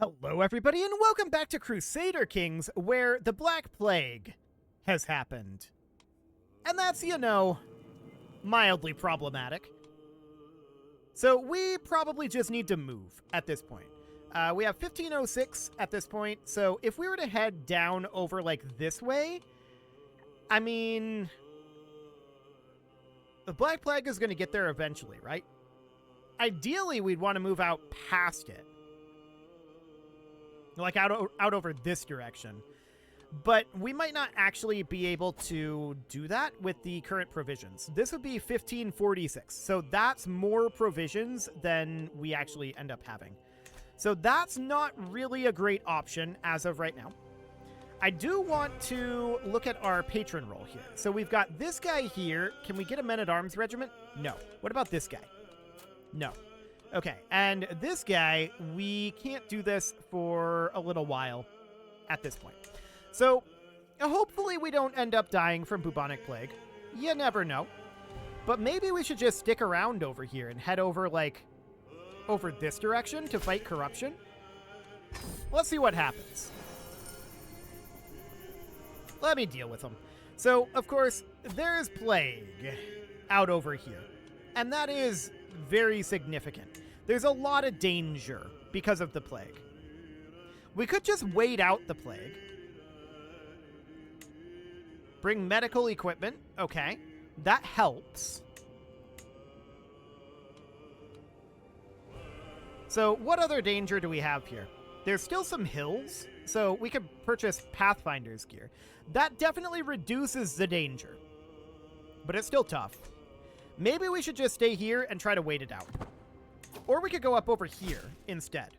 Hello, everybody, and welcome back to Crusader Kings, where the Black Plague has happened. And that's, mildly problematic. So we probably just need to move at this point. We have 1506 at this point, so if we were to head down over, this way, I mean, the Black Plague is going to get there eventually, right? Ideally, we'd want to move out past it. Out over this direction. But we might not actually be able to do that with the current provisions. This would be 1546, so that's more provisions than we actually end up having. So that's not really a great option as of right now. I do want to look at our patron roll here. So we've got this guy here. Can we get a men-at-arms regiment? No. What about this guy? No. Okay, and this guy, we can't do this for a little while at this point. So, hopefully we don't end up dying from bubonic plague. You never know. But maybe we should just stick around over here and head over, over this direction to fight corruption. Let's see what happens. Let me deal with them. So, of course, there is plague out over here. And that is very significant. There's a lot of danger because of the plague. We could just wait out the plague. Bring medical equipment. Okay. That helps. So what other danger do we have here? There's still some hills, so we could purchase Pathfinder's gear. That definitely reduces the danger, but it's still tough. Maybe we should just stay here and try to wait it out. Or we could go up over here instead.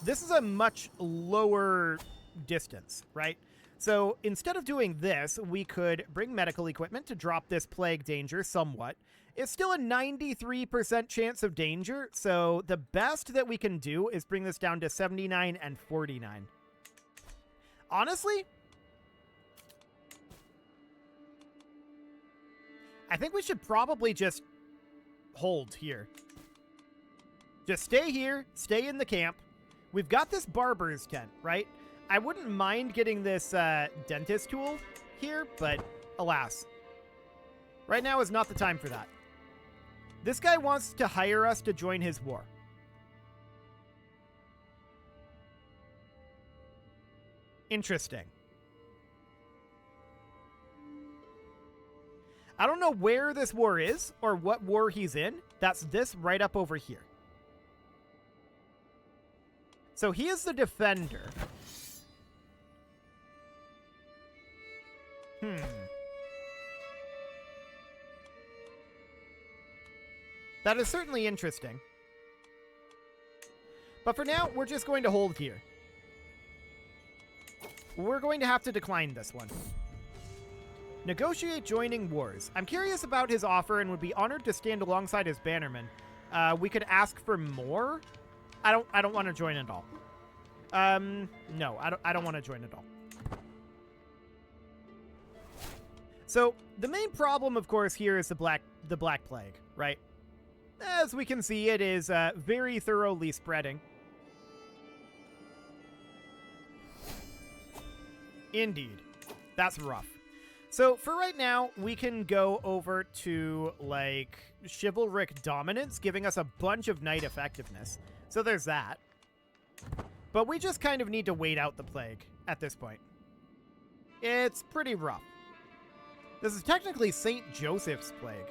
This is a much lower distance, right? So instead of doing this, we could bring medical equipment to drop this plague danger somewhat. It's still a 93% chance of danger, so the best that we can do is bring this down to 79 and 49. Honestly, I think we should probably just hold here. Just stay here, stay in the camp. We've got this barber's tent, right? I wouldn't mind getting this dentist tool here, but alas. Right now is not the time for that. This guy wants to hire us to join his war. Interesting. I don't know where this war is or what war he's in. That's this right up over here. So he is the defender. That is certainly interesting. But for now, we're just going to hold here. We're going to have to decline this one. Negotiate joining wars. I'm curious about his offer and would be honored to stand alongside his bannermen. We could ask for more. I don't want to join at all. No, I don't want to join at all. So the main problem, of course, here is the Black Plague, right? As we can see, it is very thoroughly spreading. Indeed, that's rough. So for right now, we can go over to, chivalric dominance, giving us a bunch of knight effectiveness. So there's that. But we just kind of need to wait out the plague at this point. It's pretty rough. This is technically St. Joseph's plague.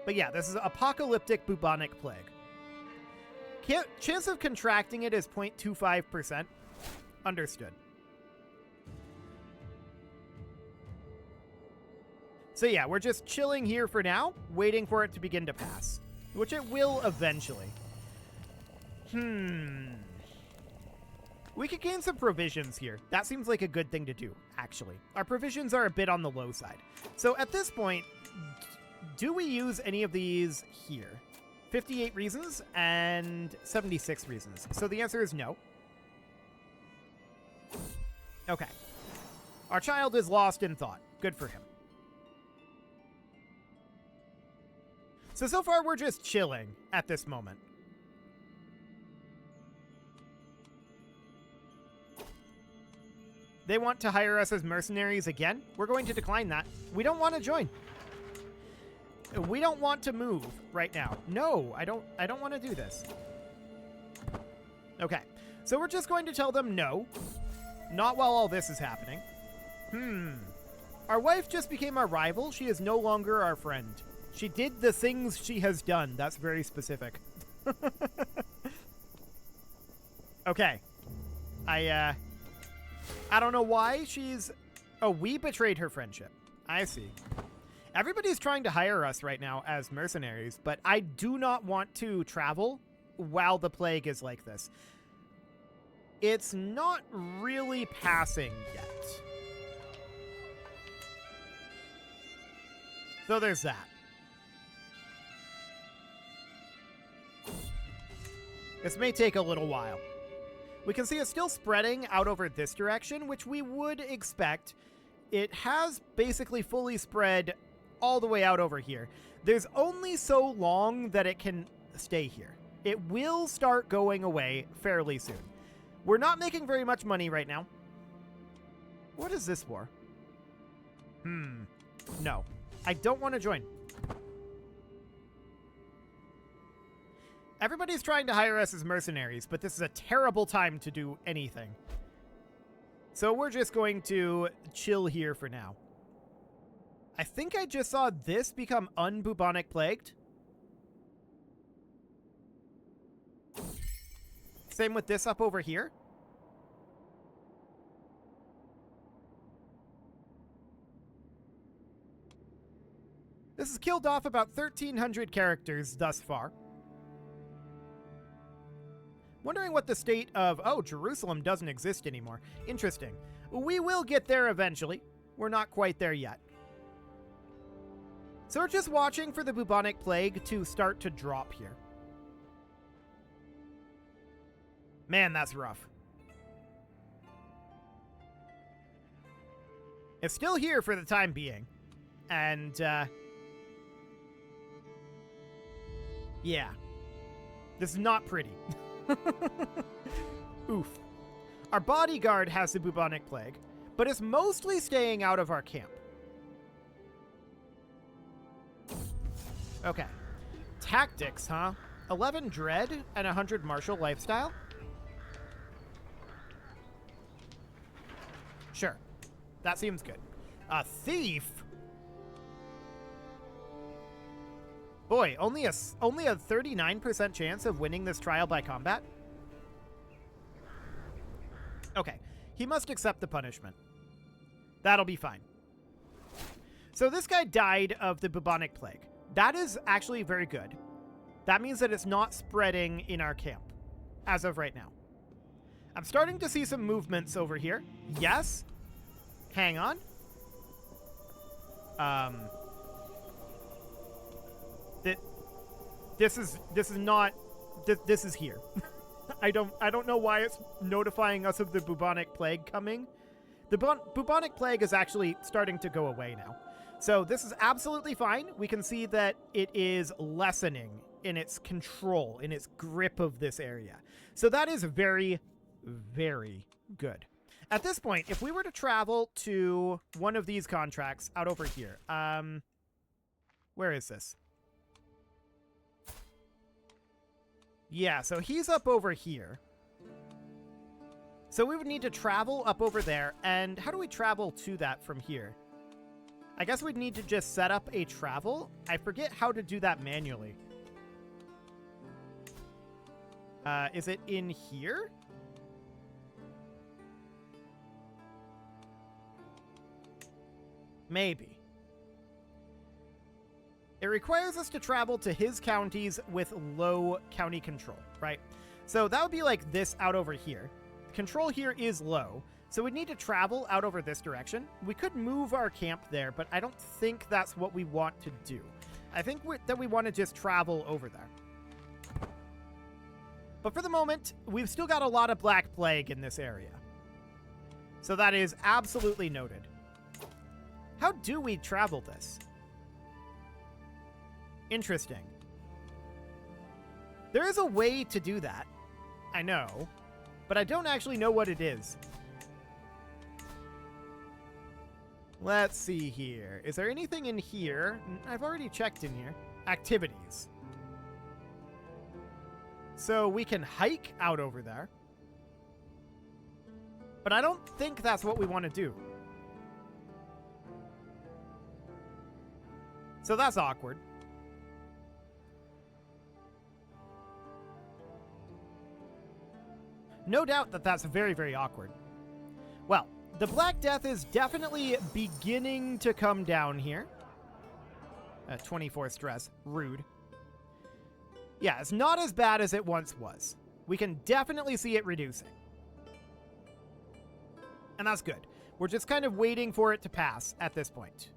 But yeah, this is apocalyptic bubonic plague. Chance of contracting it is 0.25%. Understood. So yeah, we're just chilling here for now, waiting for it to begin to pass, which it will eventually. We could gain some provisions here. That seems like a good thing to do, actually. Our provisions are a bit on the low side. So at this point, do we use any of these here? 58 reasons and 76 reasons. So the answer is no. Okay. Our child is lost in thought. Good for him. So far we're just chilling at this moment. They want to hire us as mercenaries again. We're going to decline that. We don't want to join. We don't want to move right now. No, I don't want to do this. Okay. So we're just going to tell them no. Not while all this is happening. Our wife just became our rival. She is no longer our friend. She did the things she has done. That's very specific. Okay. I don't know why she's... Oh, we betrayed her friendship. I see. Everybody's trying to hire us right now as mercenaries, but I do not want to travel while the plague is like this. It's not really passing yet. So there's that. This may take a little while. We can see it's still spreading out over this direction, which we would expect. It has basically fully spread all the way out over here. There's only so long that it can stay here. It will start going away fairly soon. We're not making very much money right now. What is this for? No. I don't want to join. Everybody's trying to hire us as mercenaries, but this is a terrible time to do anything. So we're just going to chill here for now. I think I just saw this become unbubonic plagued. Same with this up over here. This has killed off about 1,300 characters thus far. Wondering what the state of... Oh, Jerusalem doesn't exist anymore. Interesting. We will get there eventually. We're not quite there yet. So we're just watching for the bubonic plague to start to drop here. Man, that's rough. It's still here for the time being. And, yeah. This is not pretty. Oof. Our bodyguard has the bubonic plague, but it's mostly staying out of our camp. Okay. Tactics, huh? 11 dread and 100 martial lifestyle? Sure. That seems good. A thief? Boy, only a 39% chance of winning this trial by combat? Okay. He must accept the punishment. That'll be fine. So this guy died of the bubonic plague. That is actually very good. That means that it's not spreading in our camp as of right now. I'm starting to see some movements over here. Yes. Hang on. This is here. I don't know why it's notifying us of the bubonic plague coming. The bubonic plague is actually starting to go away now. So this is absolutely fine. We can see that it is lessening in its control, in its grip of this area. So that is very, very good. At this point, if we were to travel to one of these contracts out over here, where is this? Yeah, so he's up over here. So we would need to travel up over there. And how do we travel to that from here? I guess we'd need to just set up a travel. I forget how to do that manually. Is it in here? Maybe. It requires us to travel to his counties with low county control, right? So that would be like this out over here. Control here is low, so we'd need to travel out over this direction. We could move our camp there, but I don't think that's what we want to do. I think that we want to just travel over there. But for the moment, we've still got a lot of Black Plague in this area. So that is absolutely noted. How do we travel this? Interesting. There is a way to do that. I know. But I don't actually know what it is. Let's see here. Is there anything in here? I've already checked in here. Activities. So we can hike out over there. But I don't think that's what we want to do. So that's awkward. No doubt that that's very, very awkward. Well, the Black Death is definitely beginning to come down here. 24 stress. Rude. Yeah, it's not as bad as it once was. We can definitely see it reducing. And that's good. We're just kind of waiting for it to pass at this point.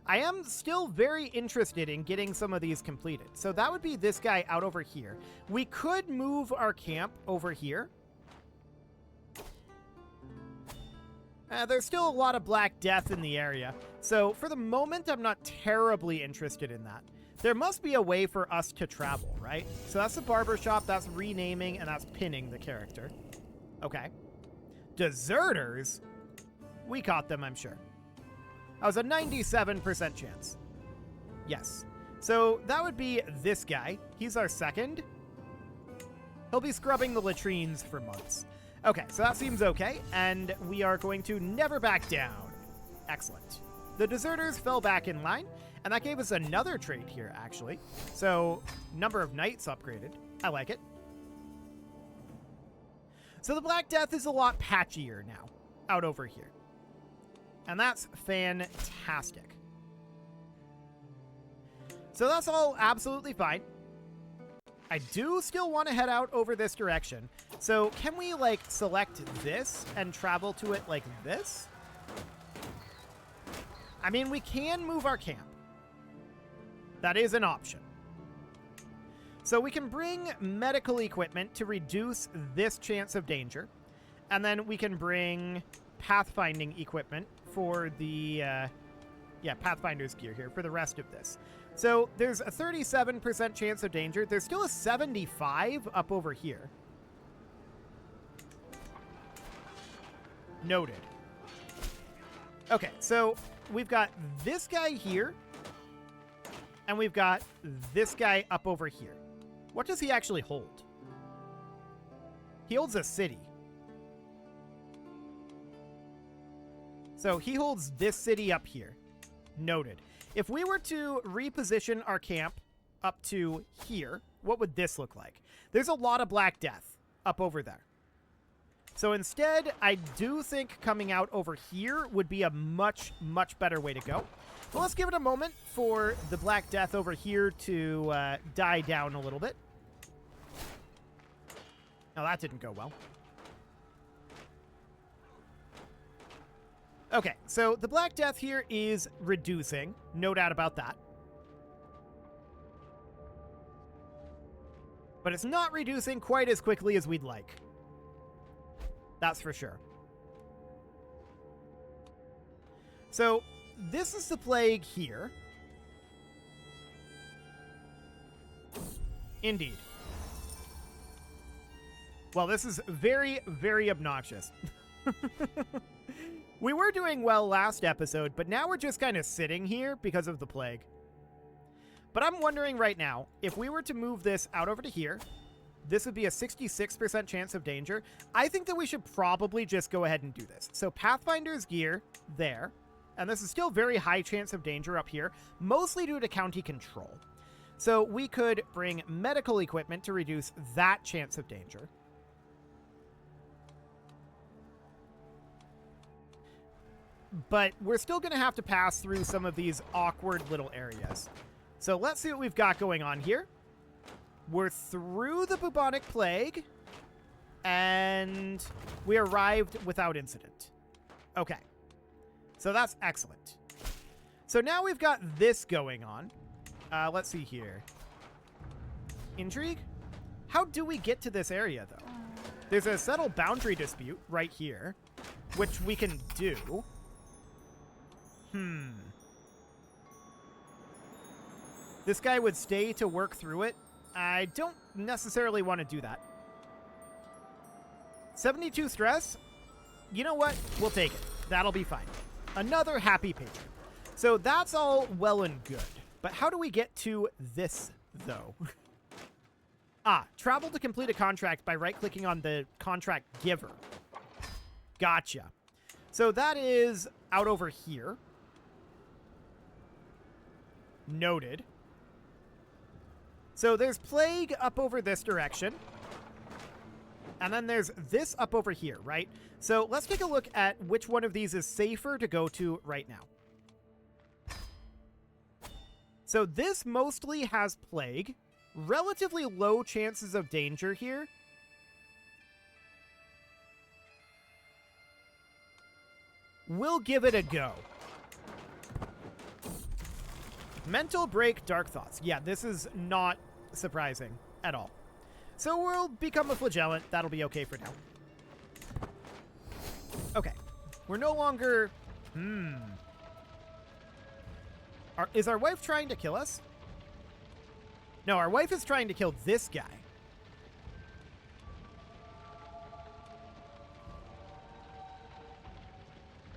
I am still very interested in getting some of these completed. So that would be this guy out over here. We could move our camp over here. There's still a lot of Black Death in the area. So for the moment, I'm not terribly interested in that. There must be a way for us to travel, right? So that's the barbershop, that's renaming, and that's pinning the character. Okay. Deserters? We caught them, I'm sure. That was a 97% chance. Yes. So that would be this guy. He's our second. He'll be scrubbing the latrines for months. Okay, so that seems okay, and we are going to never back down. Excellent. The deserters fell back in line, and that gave us another trait here, actually. So, number of knights upgraded. I like it. So the Black Death is a lot patchier now, out over here. And that's fantastic. So that's all absolutely fine. I do still want to head out over this direction. So can we, like, select this and travel to it like this? I mean, we can move our camp. That is an option. So we can bring medical equipment to reduce this chance of danger. And then we can bring pathfinding equipment for the, Pathfinder's gear here for the rest of this. So there's a 37% chance of danger. There's still a 75 up over here. Noted. Okay, so we've got this guy here, and we've got this guy up over here. What does he actually hold? He holds a city. So he holds this city up here. Noted. If we were to reposition our camp up to here, what would this look like? There's a lot of Black Death up over there. So instead, I do think coming out over here would be a much, much better way to go. But let's give it a moment for the Black Death over here to die down a little bit. Oh, that didn't go well. Okay, so the Black Death here is reducing. No doubt about that. But it's not reducing quite as quickly as we'd like. That's for sure. So, this is the plague here. Indeed. Well, this is very, very obnoxious. We were doing well last episode, but now we're just kind of sitting here because of the plague. But I'm wondering right now, if we were to move this out over to here, this would be a 66% chance of danger. I think that we should probably just go ahead and do this. So Pathfinder's gear there, and this is still very high chance of danger up here, mostly due to county control. So we could bring medical equipment to reduce that chance of danger. But we're still going to have to pass through some of these awkward little areas. So let's see what we've got going on here. We're through the bubonic plague, and we arrived without incident. Okay. So that's excellent. So now we've got this going on. Let's see here. Intrigue? How do we get to this area, though? There's a settled boundary dispute right here, which we can do. This guy would stay to work through it. I don't necessarily want to do that. 72 stress? You know what? We'll take it. That'll be fine. Another happy patron. So that's all well and good. But how do we get to this, though? Travel to complete a contract by right-clicking on the contract giver. Gotcha. So that is out over here. Noted. So there's plague up over this direction. And then there's this up over here, right? So let's take a look at which one of these is safer to go to right now. So this mostly has plague. Relatively low chances of danger here. We'll give it a go. Mental break, dark thoughts. Yeah, this is not surprising at all. So we'll become a flagellant. That'll be okay for now. Okay. We're no longer... Is our wife trying to kill us? No, our wife is trying to kill this guy.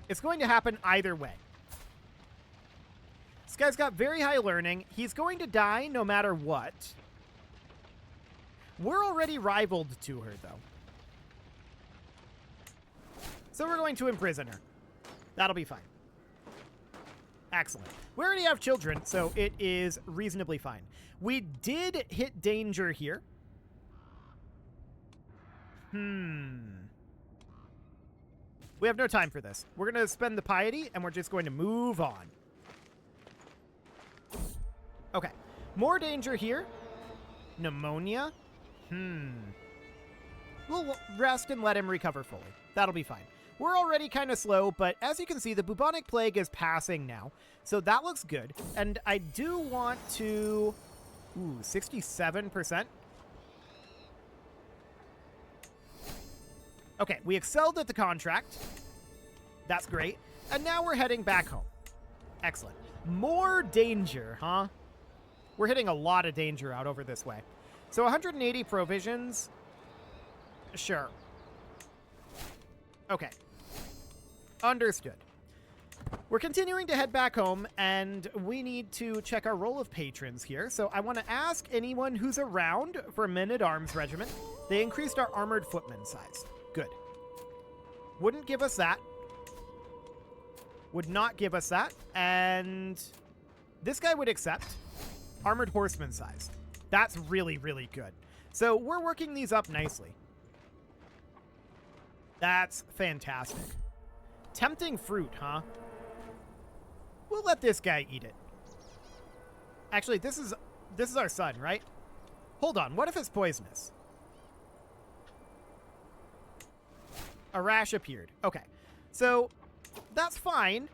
It's going to happen either way. This guy's got very high learning. He's going to die no matter what. We're already rivaled to her, though. So we're going to imprison her. That'll be fine. Excellent. We already have children, so it is reasonably fine. We did hit danger here. We have no time for this. We're going to spend the piety, and we're just going to move on. Okay. More danger here. Pneumonia. We'll rest and let him recover fully. That'll be fine. We're already kind of slow, but as you can see, the bubonic plague is passing now. So that looks good. And I do want to... 67%. Okay, we excelled at the contract. That's great. And now we're heading back home. Excellent. More danger, huh? We're hitting a lot of danger out over this way. So 180 provisions. Sure. Okay. Understood. We're continuing to head back home, and we need to check our roll of patrons here. So I want to ask anyone who's around for a men-at-arms regiment. They increased our armored footman size. Good. Wouldn't give us that. Would not give us that. And this guy would accept. Armored horseman size. That's really, really good. So we're working these up nicely. That's fantastic. Tempting fruit, huh? We'll let this guy eat it. Actually, this is our son, right? Hold on, what if it's poisonous? A rash appeared. Okay, so that's fine.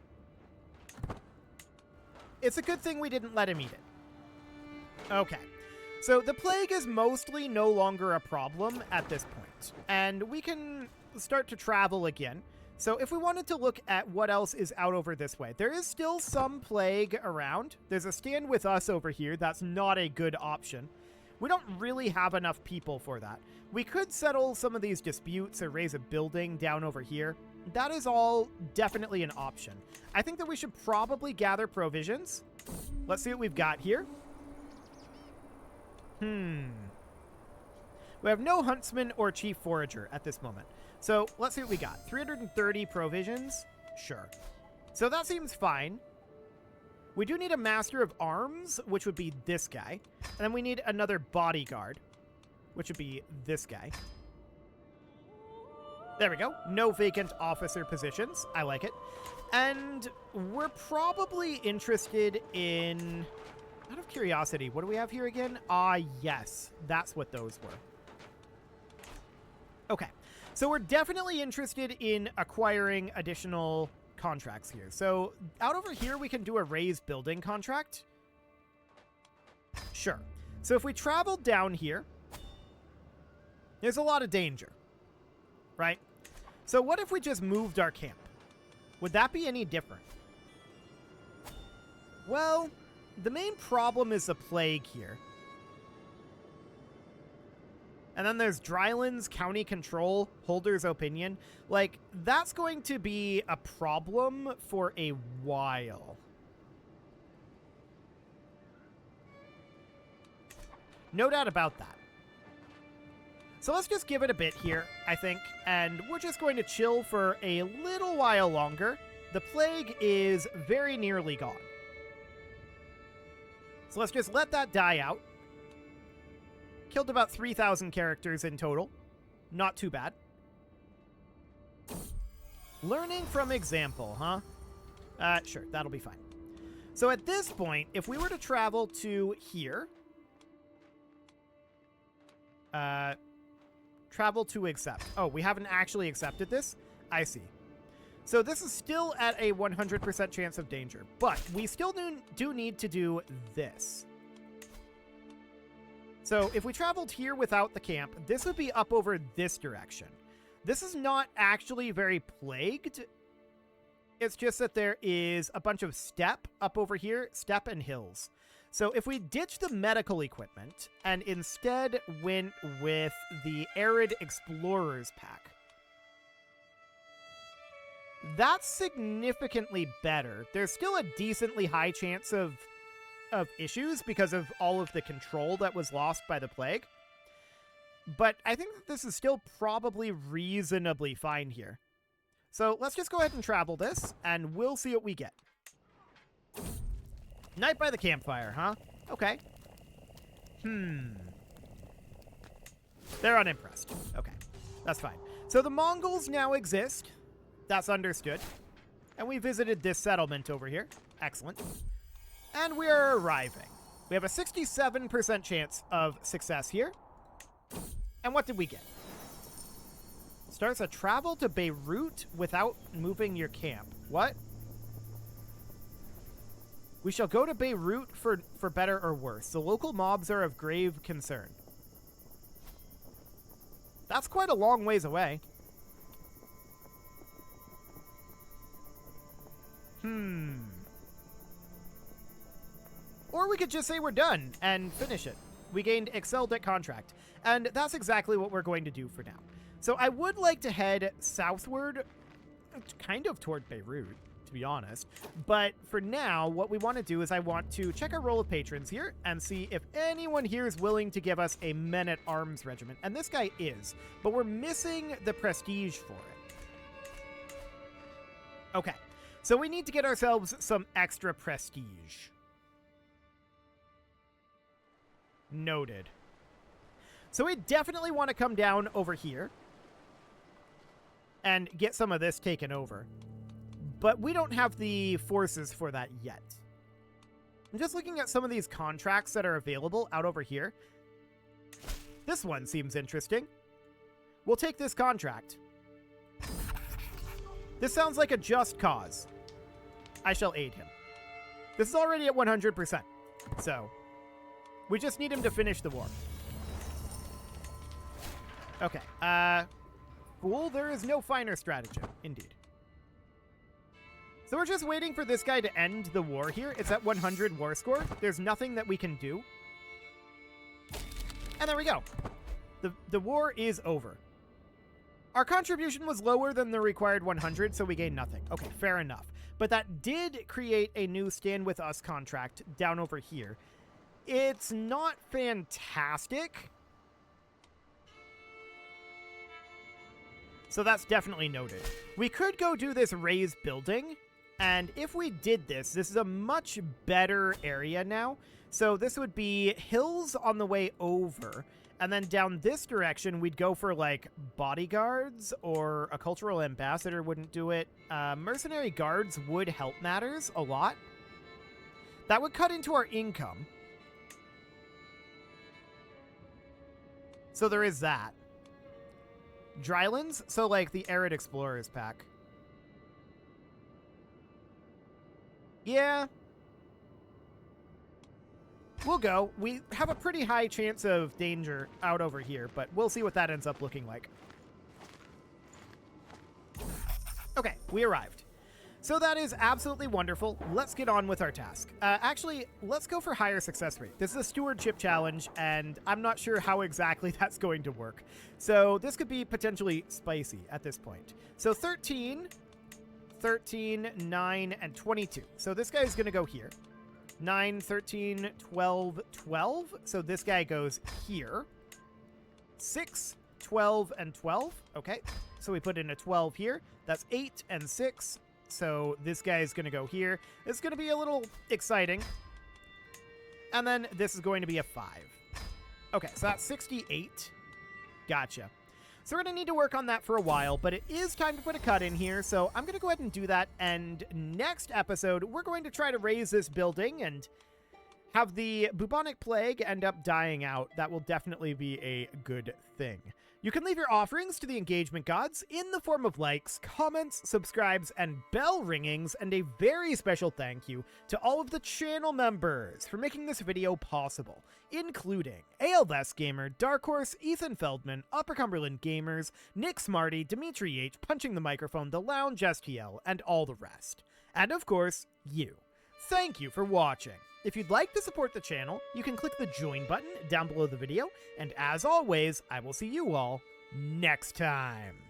It's a good thing we didn't let him eat it. Okay, so the plague is mostly no longer a problem at this point, and we can start to travel again. So if we wanted to look at what else is out over this way, there is still some plague around. There's a stand with us over here. That's not a good option. We don't really have enough people for that. We could settle some of these disputes or raise a building down over here. That is all definitely an option. I think that we should probably gather provisions. Let's see what we've got here. We have no huntsman or chief forager at this moment. So let's see what we got. 330 provisions. Sure. So that seems fine. We do need a master of arms, which would be this guy. And then we need another bodyguard, which would be this guy. There we go. No vacant officer positions. I like it. And we're probably interested in... Out of curiosity, what do we have here again? Yes. That's what those were. Okay. So we're definitely interested in acquiring additional contracts here. So out over here, we can do a raised building contract. Sure. So if we travel down here, there's a lot of danger, right? So what if we just moved our camp? Would that be any different? Well, the main problem is the plague here. And then there's Drylands, County Control, Holder's Opinion. Like, that's going to be a problem for a while. No doubt about that. So let's just give it a bit here, I think, and we're just going to chill for a little while longer. The plague is very nearly gone. So let's just let that die out. Killed about 3,000 characters in total. Not too bad. Learning from example, huh? Sure, that'll be fine. So at this point, if we were to travel to here... travel to accept. Oh, we haven't actually accepted this? I see. So this is still at a 100% chance of danger, but we still do need to do this. So if we traveled here without the camp, this would be up over this direction. This is not actually very plagued. It's just that there is a bunch of steppe up over here, steppe and hills. So if we ditch the medical equipment and instead went with the Arid Explorers pack, that's significantly better. There's still a decently high chance of issues because of all of the control that was lost by the plague. But I think that this is still probably reasonably fine here. So let's just go ahead and travel this, and we'll see what we get. Night by the campfire, huh? Okay. They're unimpressed. Okay, that's fine. So the Mongols now exist. That's understood. And we visited this settlement over here. Excellent. And we're arriving. We have a 67% chance of success here. And what did we get? Starts a travel to Beirut without moving your camp. What? We shall go to Beirut for better or worse. The local mobs are of grave concern. That's quite a long ways away. Or we could just say we're done and finish it. We gained excelled at contract. And that's exactly what we're going to do for now. So I would like to head southward, kind of toward Beirut, to be honest. But for now, what we want to do is I want to check our roll of patrons here and see if anyone here is willing to give us a men-at-arms regiment. And this guy is, but we're missing the prestige for it. Okay, so we need to get ourselves some extra prestige. Noted. So we definitely want to come down over here and get some of this taken over. But we don't have the forces for that yet. I'm just looking at some of these contracts that are available out over here. This one seems interesting. We'll take this contract. This sounds like a just cause. I shall aid him. This is already at 100%. So, we just need him to finish the war. Okay. Fool, there is no finer stratagem. Indeed. So we're just waiting for this guy to end the war here. It's at 100 war score. There's nothing that we can do. And there we go. The war is over. Our contribution was lower than the required 100, so we gained nothing. Okay, fair enough. But that did create a new Stand With Us contract down over here. It's not fantastic. So that's definitely noted. We could go do this raised building, and if we did this, this is a much better area now. So this would be hills on the way over, and then down this direction, we'd go for, like, bodyguards, or a cultural ambassador wouldn't do it. Mercenary guards would help matters a lot. That would cut into our income. So there is that. Drylands, so like the Arid Explorers pack. Yeah. We'll go. We have a pretty high chance of danger out over here, but we'll see what that ends up looking like. Okay, we arrived. So that is absolutely wonderful. Let's get on with our task. Actually, let's go for higher success rate. This is a stewardship challenge, and I'm not sure how exactly that's going to work. So this could be potentially spicy at this point. So 13, 9, and 22. So this guy's going to go here. 9, 13, 12, 12. So this guy goes here. 6, 12, and 12. Okay. So we put in a 12 here. That's 8 and 6. So this guy is going to go here. It's going to be a little exciting. And then this is going to be a 5. Okay, so that's 68. Gotcha. So we're going to need to work on that for a while, but it is time to put a cut in here. So I'm going to go ahead and do that. And next episode, we're going to try to raise this building and have the bubonic plague end up dying out. That will definitely be a good thing. You can leave your offerings to the engagement gods in the form of likes, comments, subscribes, and bell ringings, and a very special thank you to all of the channel members for making this video possible, including ALS Gamer, Dark Horse, Ethan Feldman, Upper Cumberland Gamers, Nick Smarty, Dimitri H, Punching the Microphone, The Lounge STL, and all the rest. And of course, you. Thank you for watching. If you'd like to support the channel, you can click the join button down below the video, and as always, I will see you all next time.